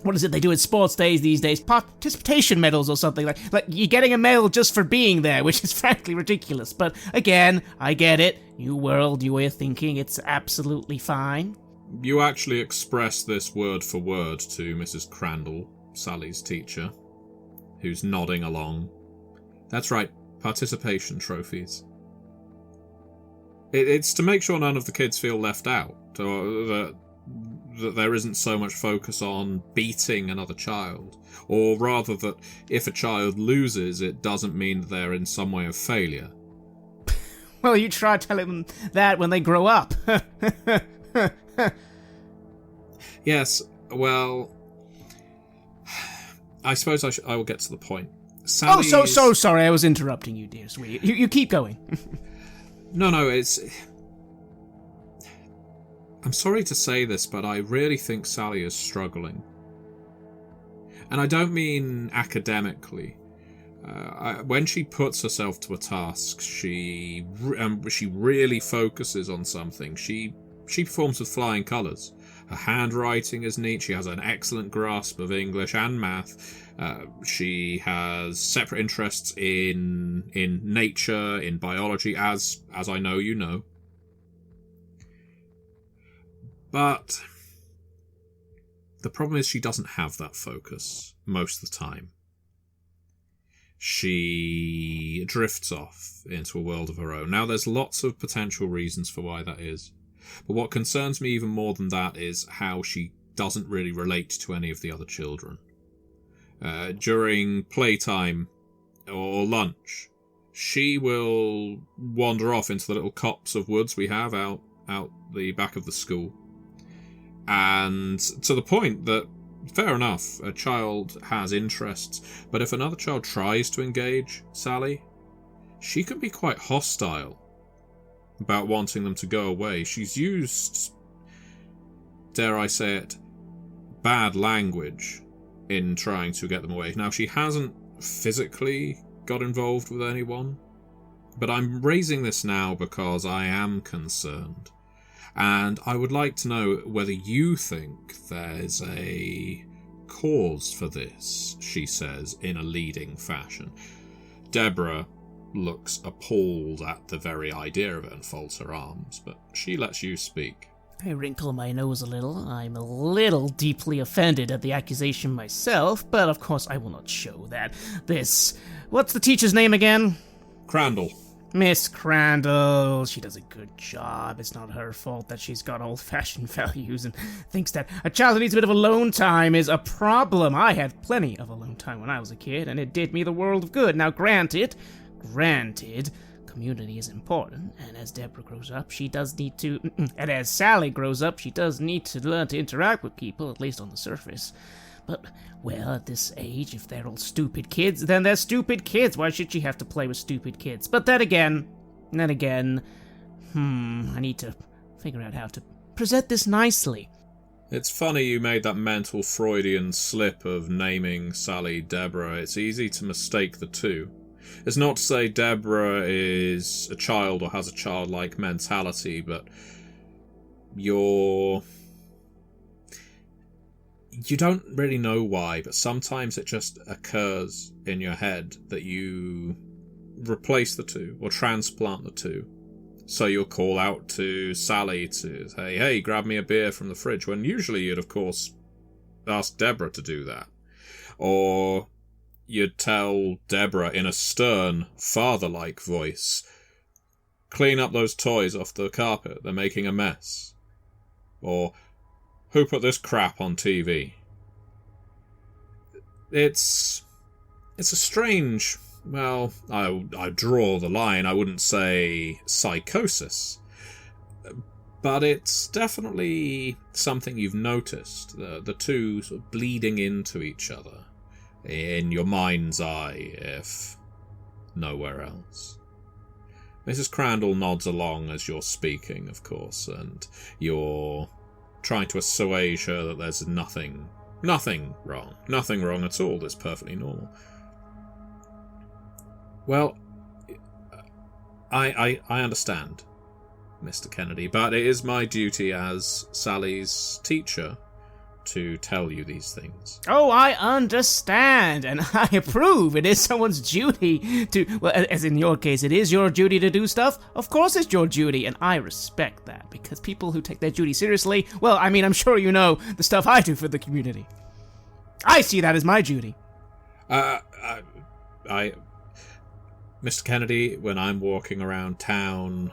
what is it they do at sports days these days? Participation medals or something. Like you're getting a medal just for being there, which is frankly ridiculous. But again, I get it. New world, new way of thinking. It's absolutely fine. You actually express this word for word to Mrs. Crandall, Sally's teacher, who's nodding along. That's right, participation trophies. It's to make sure none of the kids feel left out, or that there isn't so much focus on beating another child, or rather that if a child loses, it doesn't mean that they're in some way of failure. Well, you try telling them that when they grow up. Yes, well, I suppose I will get to the point. Sally's... Oh, so sorry, I was interrupting you, dear sweetie. You keep going. No, it's... I'm sorry to say this, but I really think Sally is struggling. And I don't mean academically. When she puts herself to a task, she really focuses on something. She performs with flying colours. Her handwriting is neat. She has an excellent grasp of English and math. She has separate interests in nature, in biology, as I know you know. But the problem is she doesn't have that focus most of the time. She drifts off into a world of her own. Now, there's lots of potential reasons for why that is. But what concerns me even more than that is how she doesn't really relate to any of the other children. During playtime or lunch, she will wander off into the little copse of woods we have out the back of the school. And to the point that, fair enough, a child has interests, but if another child tries to engage Sally, she can be quite hostile about wanting them to go away. She's used, dare I say it, bad language in trying to get them away. Now, she hasn't physically got involved with anyone, but I'm raising this now because I am concerned. And I would like to know whether you think there's a cause for this, she says in a leading fashion. Deborah looks appalled at the very idea of it and folds her arms, but she lets you speak. I wrinkle my nose a little. I'm a little deeply offended at the accusation myself, but of course I will not show that. What's the teacher's name again? Crandall. Miss Crandall, she does a good job. It's not her fault that she's got old-fashioned values and thinks that a child who needs a bit of alone time is a problem. I had plenty of alone time when I was a kid, and it did me the world of good. Now, granted, community is important, and as Deborah grows up, she does need to... and as Sally grows up, she does need to learn to interact with people, at least on the surface. But, well, at this age, if they're all stupid kids, then they're stupid kids. Why should she have to play with stupid kids? But then again, I need to figure out how to present this nicely. It's funny you made that mental Freudian slip of naming Sally Deborah. It's easy to mistake the two. It's not to say Deborah is a child or has a childlike mentality, but you don't really know why, but sometimes it just occurs in your head that you replace the two or transplant the two. So you'll call out to Sally to say, hey, grab me a beer from the fridge, when usually you'd, of course, ask Deborah to do that. Or you'd tell Deborah in a stern, father-like voice, clean up those toys off the carpet, they're making a mess. Or, who put this crap on TV? It's a strange... Well, I draw the line. I wouldn't say psychosis. But it's definitely something you've noticed. The two sort of bleeding into each other. In your mind's eye, if nowhere else. Mrs. Crandall nods along as you're speaking, of course, and you're trying to assuage her that there's nothing wrong. Nothing wrong at all. It's perfectly normal. Well, I understand, Mr. Kennedy, but it is my duty as Sally's teacher to tell you these things. Oh, I understand, and I approve. It is someone's duty to, well, as in your case, it is your duty to do stuff. Of course it's your duty, and I respect that, because people who take their duty seriously, well, I mean, I'm sure you know the stuff I do for the community. I see that as my duty. Mr. Kennedy, when I'm walking around town,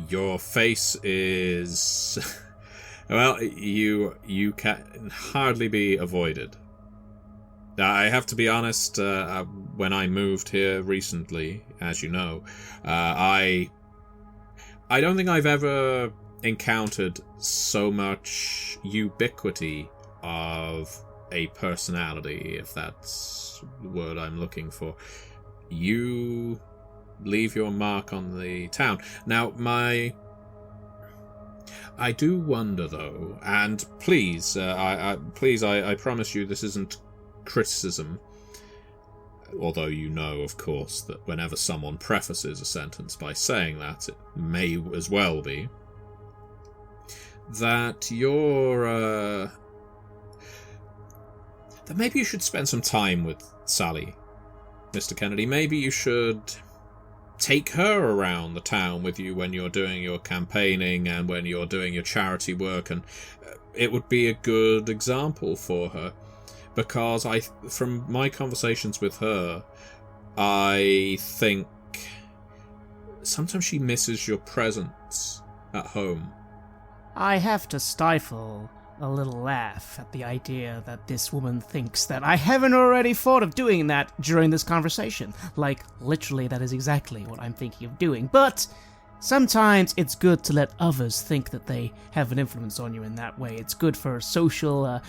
your face is... well, you can hardly be avoided. I have to be honest, when I moved here recently, as you know, I don't think I've ever encountered so much ubiquity of a personality, if that's the word I'm looking for. You leave your mark on the town. Now, I do wonder, though, and please, I promise you this isn't criticism, although you know, of course, that whenever someone prefaces a sentence by saying that, it may as well be, that that maybe you should spend some time with Sally, Mr. Kennedy. Maybe you should take her around the town with you when you're doing your campaigning and when you're doing your charity work, and it would be a good example for her. Because from my conversations with her, I think sometimes she misses your presence at home. I have to stifle a little laugh at the idea that this woman thinks that I haven't already thought of doing that during this conversation. Like, literally, that is exactly what I'm thinking of doing. But sometimes it's good to let others think that they have an influence on you in that way. It's good for social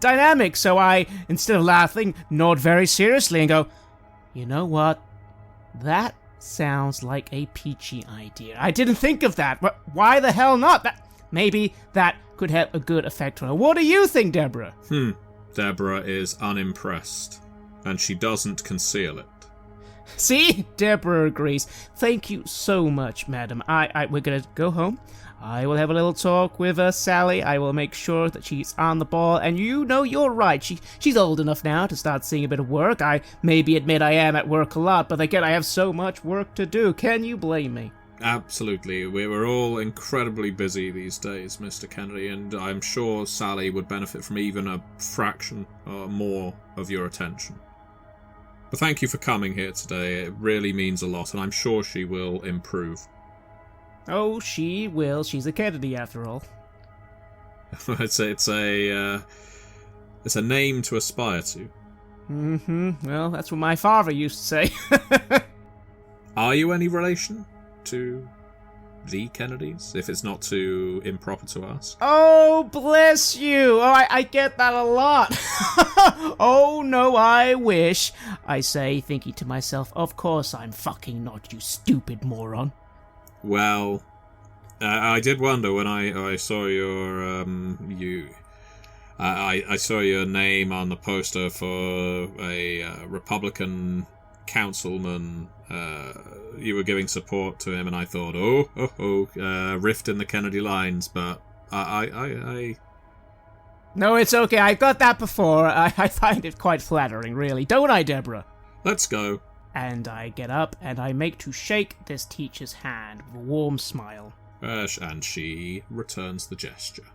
dynamics. So I, instead of laughing, nod very seriously and go, you know what? That sounds like a peachy idea. I didn't think of that. But why the hell not? Maybe that could have a good effect on her. What do you think, Deborah? Deborah is unimpressed, and she doesn't conceal it. See? Deborah agrees. Thank you so much, madam. We're gonna go home. I will have a little talk with Sally. I will make sure that she's on the ball. And you know, you're right. She's old enough now to start seeing a bit of work. I maybe admit I am at work a lot, but again, I have so much work to do. Can you blame me? Absolutely. We're all incredibly busy these days, Mr. Kennedy, and I'm sure Sally would benefit from even a fraction or more of your attention. But thank you for coming here today. It really means a lot, and I'm sure she will improve. Oh, she will. She's a Kennedy, after all. It's a name to aspire to. Well, that's what my father used to say. Are you any relation to the Kennedys, if it's not too improper to ask? Oh, bless you. Oh, I get that a lot. Oh, no, I wish. I say, thinking to myself, of course I'm fucking not, you stupid moron. Well, I did wonder when I saw your, I saw your name on the poster for a Republican councilman. You were giving support to him, and I thought, rift in the Kennedy lines, but I... No, it's okay. I got that before. I find it quite flattering, really. Don't I, Deborah? Let's go. And I get up, and I make to shake this teacher's hand with a warm smile. And she returns the gesture.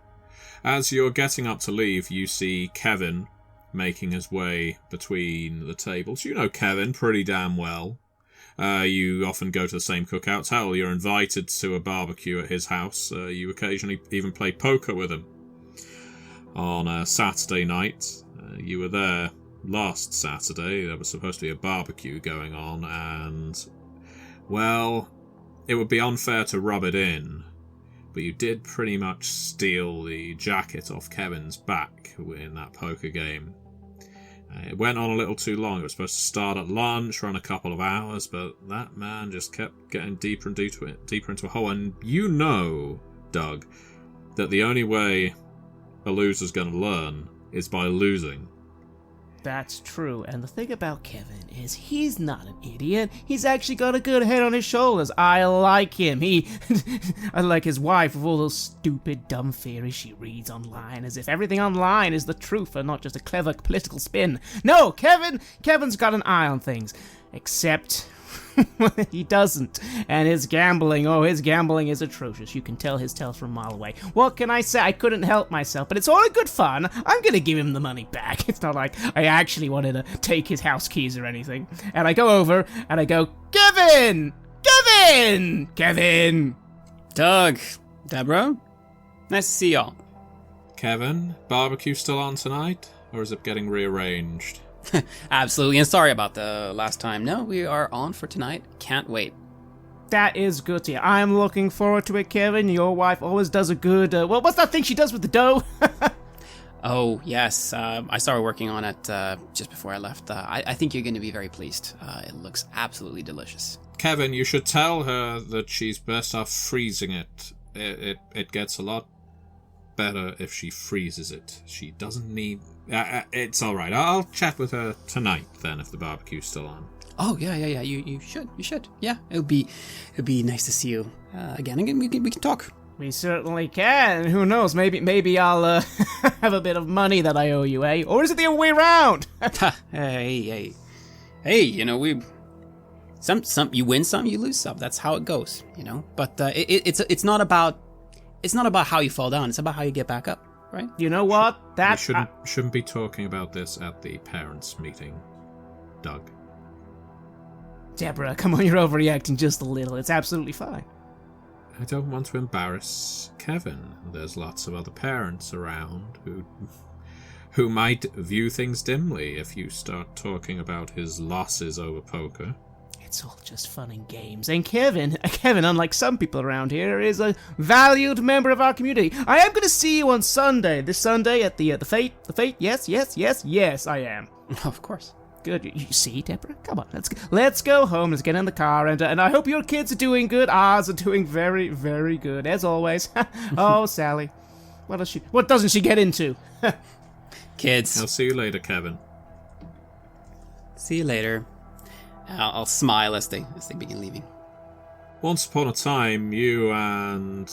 As you're getting up to leave, you see Kevin making his way between the tables. You know Kevin pretty damn well. You often go to the same cookouts. Hell, you're invited to a barbecue at his house. You occasionally even play poker with him. On a Saturday night, you were there last Saturday. There was supposed to be a barbecue going on, and, well, it would be unfair to rub it in, but you did pretty much steal the jacket off Kevin's back in that poker game. It went on a little too long. It was supposed to start at lunch, run a couple of hours, but that man just kept getting deeper and deeper into a hole. And you know, Doug, that the only way a loser's going to learn is by losing. That's true, and the thing about Kevin is he's not an idiot. He's actually got a good head on his shoulders. I like him. Unlike his wife with all those stupid, dumb theories she reads online, as if everything online is the truth and not just a clever political spin. No, Kevin's got an eye on things. Except he doesn't. And his gambling is atrocious. You can tell his tales from a mile away. What can I say? I couldn't help myself, but it's all in good fun. I'm gonna give him the money back. It's not like I actually wanted to take his house keys or anything. And I go over and I go, Kevin! Doug, Deborah, nice to see y'all. Kevin, barbecue still on tonight? Or is it getting rearranged? Absolutely, and sorry about the last time. No, we are on for tonight. Can't wait. That is good to hear. I'm looking forward to it, Kevin. Your wife always does a good, what's that thing she does with the dough? Oh, yes. I started working on it just before I left. I think you're going to be very pleased. It looks absolutely delicious. Kevin, you should tell her that she's best off freezing it. It gets a lot better if she freezes it. She doesn't need... it's alright. I'll chat with her tonight, then, if the barbecue's still on. Oh, yeah. You should. Yeah, it'd be nice to see you again. Again, we can talk. We certainly can. Who knows? Maybe I'll have a bit of money that I owe you, eh? Or is it the other way around? Hey, you know, some you win some, you lose some. That's how it goes, you know. But it's not about how you fall down. It's about how you get back up, right? You know what? We shouldn't be talking about this at the parents' meeting, Doug. Deborah, come on, you're overreacting just a little. It's absolutely fine. I don't want to embarrass Kevin. There's lots of other parents around who might view things dimly if you start talking about his losses over poker. It's all just fun and games. And Kevin, unlike some people around here, is a valued member of our community. I am going to see you on Sunday. This Sunday at the Fate. The Fate. Yes, I am. Of course. Good. You see, Deborah? Come on, let's go home. Let's get in the car, and I hope your kids are doing good. Ours are doing very, very good, as always. Oh, Sally, what doesn't she get into? Kids. I'll see you later, Kevin. See you later. I'll smile as they begin leaving. Once upon a time, you and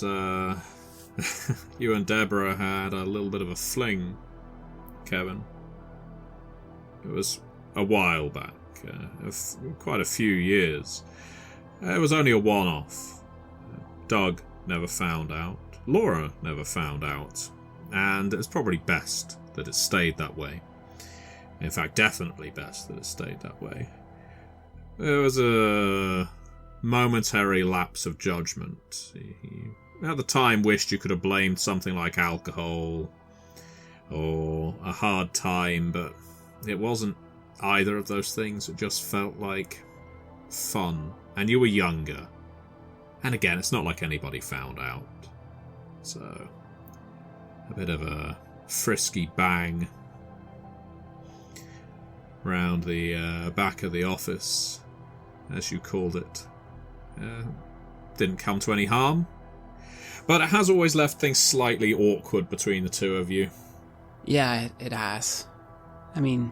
Deborah had a little bit of a fling, Kevin. It was a while back, quite a few years. It was only a one-off. Doug never found out. Laura never found out. And it's probably best that it stayed that way. In fact, definitely best that it stayed that way. It was a momentary lapse of judgment. He, at the time, wished you could have blamed something like alcohol or a hard time, but it wasn't either of those things. It just felt like fun. And you were younger. And again, it's not like anybody found out. So, a bit of a frisky bang round the back of the office, as you called it. Didn't come to any harm. But it has always left things slightly awkward between the two of you. Yeah, it has. I mean,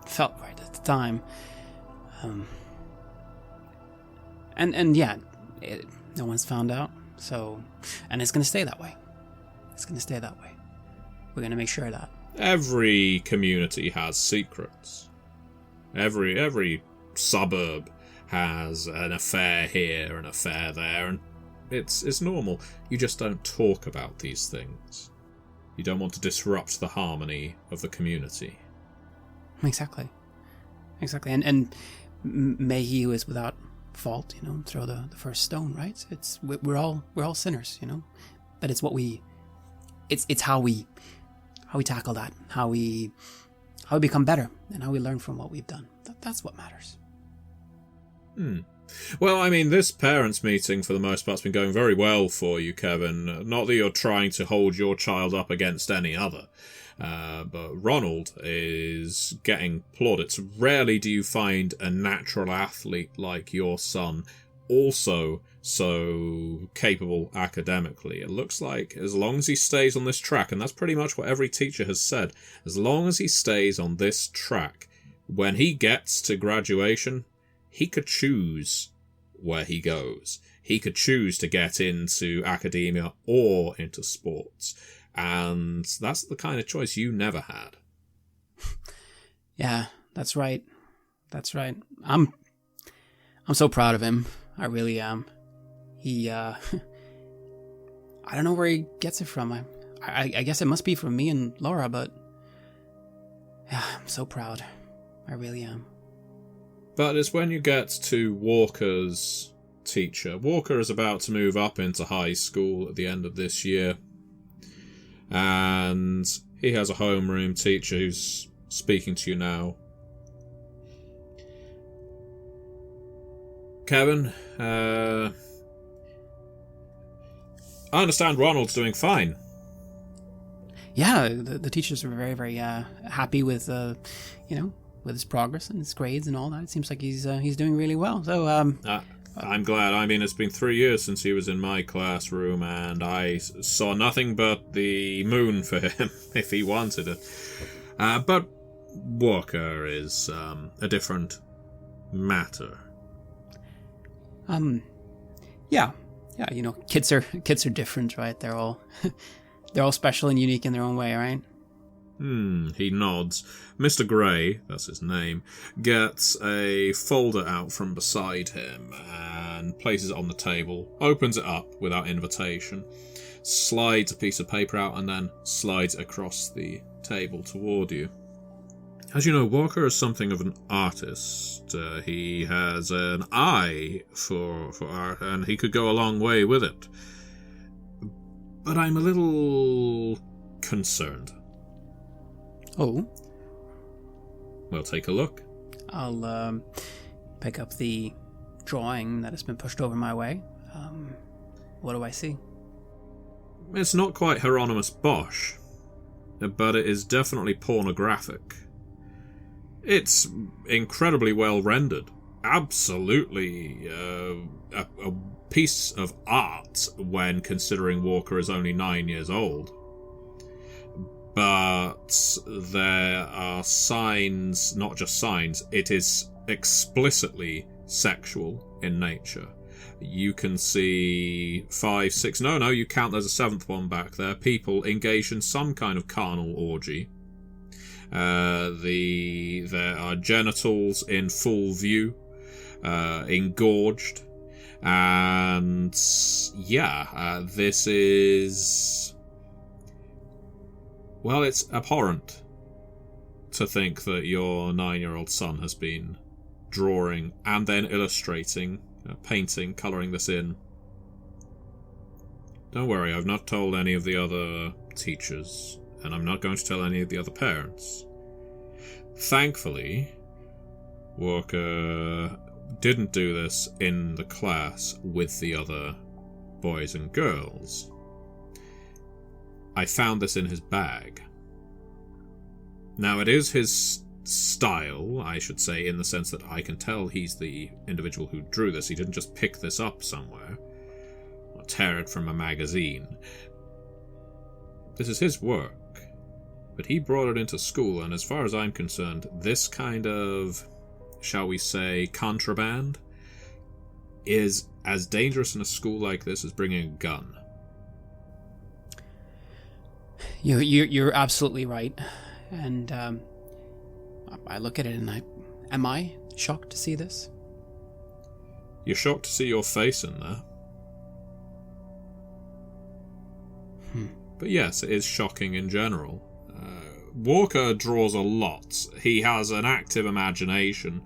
it felt right at the time. And yeah, no one's found out. So, and it's going to stay that way. It's going to stay that way. We're going to make sure of that. Every community has secrets. Every suburb has an affair here, an affair there, and it's normal. You just don't talk about these things. You don't want to disrupt the harmony of the community. Exactly. And may he who is without fault, throw the first stone, right? We're all sinners, but it's it's how we tackle that, how we become better, and how we learn from what we've done. That's what matters. Well, I mean, this parents' meeting, for the most part, has been going very well for you, Kevin. Not that you're trying to hold your child up against any other, but Ronald is getting plaudits. Rarely do you find a natural athlete like your son also so capable academically. It looks like as long as he stays on this track, and that's pretty much what every teacher has said, as long as he stays on this track, when he gets to graduation, he could choose where he goes. He could choose to get into academia or into sports. And that's the kind of choice you never had. Yeah, that's right. That's right. I'm so proud of him. I really am. He, I don't know where he gets it from. I guess it must be from me and Laura, but yeah, I'm so proud. I really am. But it's when you get to Walker's teacher. Walker is about to move up into high school at the end of this year. And he has a homeroom teacher who's speaking to you now. Kevin, I understand Ronald's doing fine. Yeah, the teachers are very, very happy with, with his progress and his grades and all that. It seems like he's doing really well. So, I'm glad. I mean, it's been 3 years since he was in my classroom, and I saw nothing but the moon for him if he wanted it. But Walker is a different matter. Yeah, kids are different, right? They're all special and unique in their own way, right? He nods. Mr. Gray, that's his name, gets a folder out from beside him and places it on the table, opens it up without invitation, slides a piece of paper out, and then slides across the table toward you. As you know, Walker is something of an artist. He has an eye for art, and he could go a long way with it. But I'm a little concerned. Oh? Well, take a look. I'll pick up the drawing that has been pushed over my way. What do I see? It's not quite Hieronymus Bosch, but it is definitely pornographic. It's incredibly well rendered. Absolutely a piece of art when considering Walker is only 9 years old. But there are signs, not just signs, it is explicitly sexual in nature. You can see 5, 6, no, you count, there's a 7th one back there, people engaged in some kind of carnal orgy. There are genitals in full view, engorged, and this is... Well, it's abhorrent to think that your 9-year-old son has been drawing and then illustrating, painting, colouring this in. Don't worry, I've not told any of the other teachers, and I'm not going to tell any of the other parents. Thankfully, Walker didn't do this in the class with the other boys and girls. I found this in his bag. Now, it is his style, I should say, in the sense that I can tell he's the individual who drew this. He didn't just pick this up somewhere or tear it from a magazine. This is his work. But he brought it into school, and as far as I'm concerned, this kind of, shall we say, contraband is as dangerous in a school like this as bringing a gun. You're absolutely right, and I look at it and am I shocked to see this? You're shocked to see your face in there. But yes, it is shocking in general. Walker draws a lot. He has an active imagination.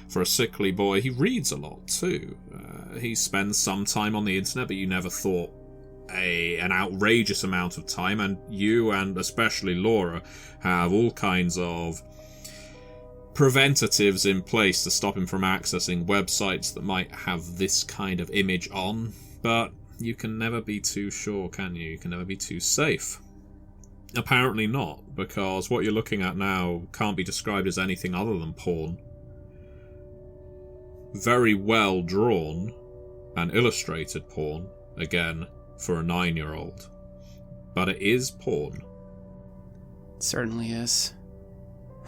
For a sickly boy, he reads a lot too. He spends some time on the internet, but you never thought an outrageous amount of time, and you, and especially Laura, have all kinds of preventatives in place to stop him from accessing websites that might have this kind of image on, but you can never be too sure, can you? You can never be too safe. Apparently not, because what you're looking at now can't be described as anything other than porn. Very well drawn, an illustrated porn, again, for a 9-year-old. But it is porn. It certainly is.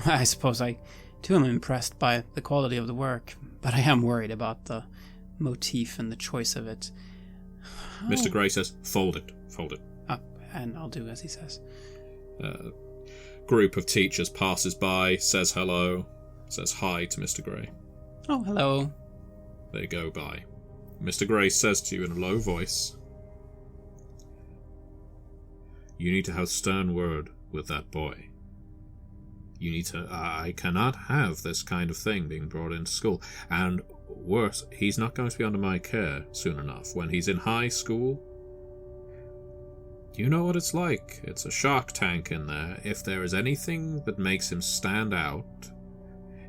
I suppose I, too, am impressed by the quality of the work, but I am worried about the motif and the choice of it. Mr. Grey says, fold it. And I'll do as he says. Group of teachers passes by, says hello, says hi to Mr. Grey. Oh, hello. They go by. Mr. Grey says to you in a low voice, you need to have stern word with that boy. You need to... I cannot have this kind of thing being brought into school. And worse, he's not going to be under my care soon enough. When he's in high school, you know what it's like. It's a shark tank in there. If there is anything that makes him stand out,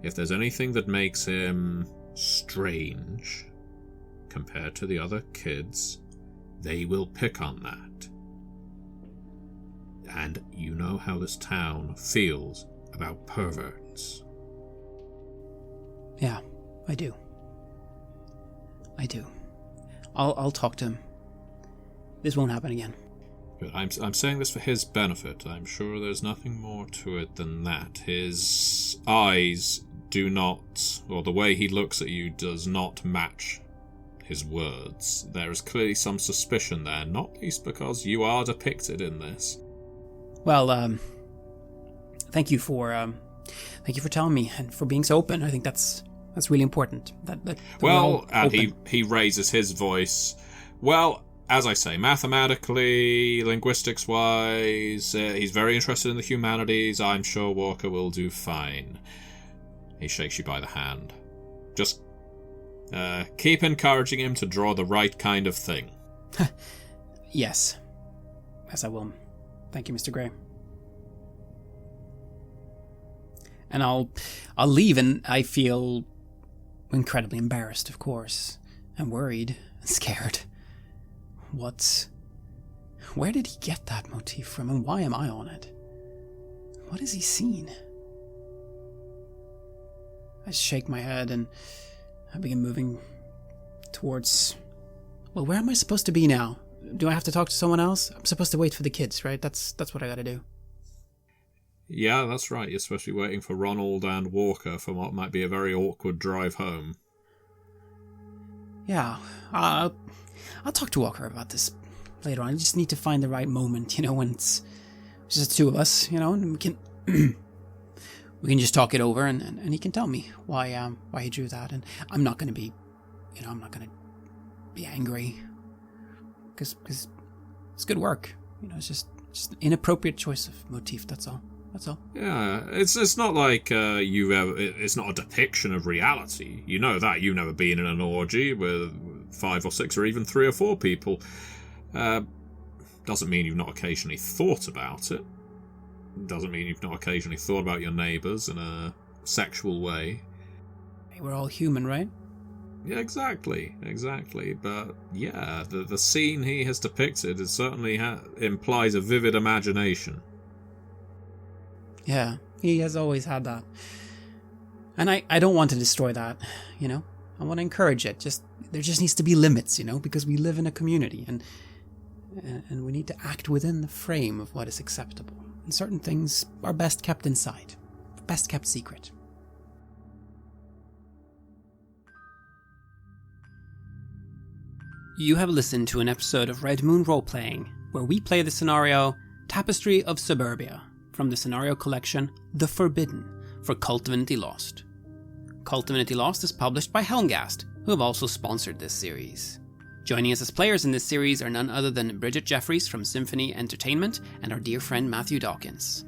if there's anything that makes him strange compared to the other kids, they will pick on that. And you know how this town feels about perverts. Yeah, I do. I'll talk to him. This won't happen again. But I'm saying this for his benefit. I'm sure there's nothing more to it than that. His eyes do not, or the way he looks at you does not match his words. There is clearly some suspicion there, not least because you are depicted in this. Well, thank you for telling me and for being so open. I think that's really important. Well, and he raises his voice. Well, as I say, mathematically, linguistics-wise, he's very interested in the humanities. I'm sure Walker will do fine. He shakes you by the hand. Just keep encouraging him to draw the right kind of thing. Yes, I will. Thank you, Mr. Grey. And I'll leave, and I feel incredibly embarrassed, of course, and worried and scared. Where did he get that motif from, and why am I on it? What has he seen? I shake my head, and I begin moving towards... Well, where am I supposed to be now? Do I have to talk to someone else? I'm supposed to wait for the kids, right? That's what I gotta do. Yeah, that's right. You're supposed to be waiting for Ronald and Walker for what might be a very awkward drive home. Yeah, I'll talk to Walker about this later on. I just need to find the right moment, when it's just the two of us, and we can we can just talk it over, and he can tell me why he drew that, and I'm not gonna be, I'm not gonna be angry, because it's good work. It's just an inappropriate choice of motif. That's all. Yeah, it's not like it's not a depiction of reality. You know that. You've never been in an orgy with 5 or 6 or even 3 or 4 people. Doesn't mean you've not occasionally thought about it. Doesn't mean you've not occasionally thought about your neighbours in a sexual way. Hey, we're all human, right? Yeah, exactly. But yeah, the scene he has depicted certainly implies a vivid imagination. Yeah, he has always had that. And I don't want to destroy that, I want to encourage it. There just needs to be limits, because we live in a community, and we need to act within the frame of what is acceptable. And certain things are best kept inside, best kept secret. You have listened to an episode of Red Moon Roleplaying, where we play the scenario Tapestry of Suburbia, from the scenario collection The Forbidden for KULT Divinity Lost. KULT Divinity Lost is published by Helmgast, who have also sponsored this series. Joining us as players in this series are none other than Bridgett Jeffries from Symphony Entertainment and our dear friend Matthew Dawkins.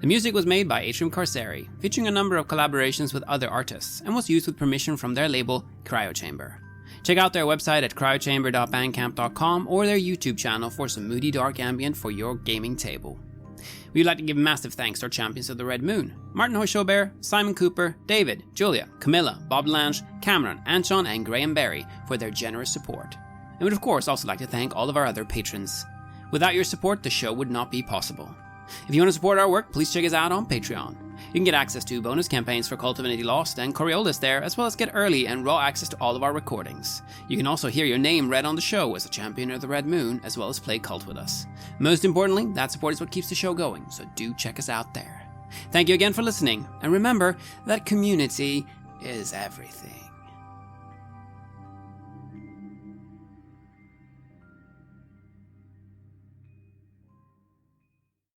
The music was made by Atrium Carceri, featuring a number of collaborations with other artists, and was used with permission from their label Cryochamber. Check out their website at cryochamber.bandcamp.com or their YouTube channel for some moody dark ambient for your gaming table. We would like to give massive thanks to our champions of the Red Moon, Martin Heuschober, Simon Cooper, David, Julia, Camilla, Bob Lange, Cameron, Antxon, and Graham Barey for their generous support. And we'd of course also like to thank all of our other patrons. Without your support, the show would not be possible. If you want to support our work, please check us out on Patreon. You can get access to bonus campaigns for Cult Divinity Lost and Coriolis there, as well as get early and raw access to all of our recordings. You can also hear your name read on the show as a champion of the Red Moon, as well as play Cult with us. Most importantly, that support is what keeps the show going, so do check us out there. Thank you again for listening, and remember that community is everything.